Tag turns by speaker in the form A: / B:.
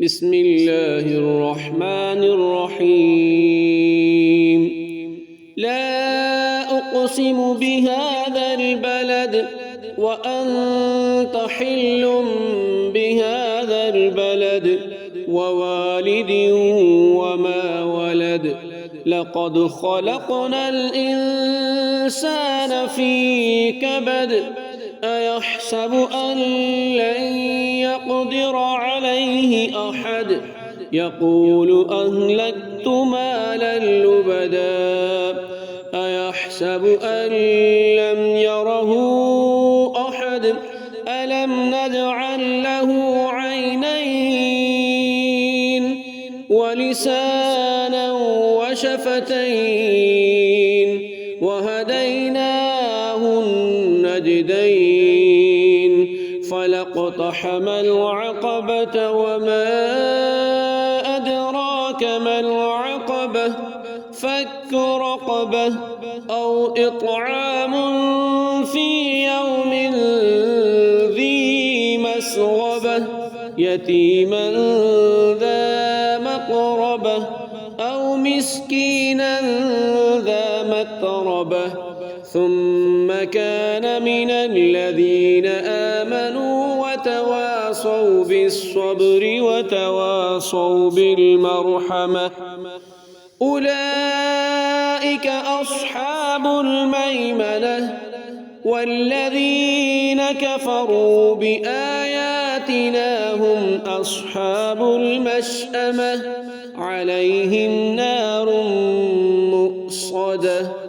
A: بسم الله الرحمن الرحيم لا أقسم بهذا البلد وأنت حل بهذا البلد ووالد وما ولد لقد خلقنا الإنسان في كبد أيحسب أن لن يقدر عليه أحد يقول أهلكت مالا لبدا أيحسب أن لم يره أحد ألم نجعل له عينين ولسانا وشفتين وهديناه النجدين فلاقتحم العقبة وما أدراك ما العقبة فك رقبة أو إطعام في يوم ذي مسغبة يتيما ذا مقربة أو مسكينا ذا متربة ثم كان من الذين آمنوا وتواصوا بالصبر وتواصوا بالمرحمة أولئك أصحاب الميمنة والذين كفروا بآياتنا هم أصحاب المشأمة عليهم نار مؤصدة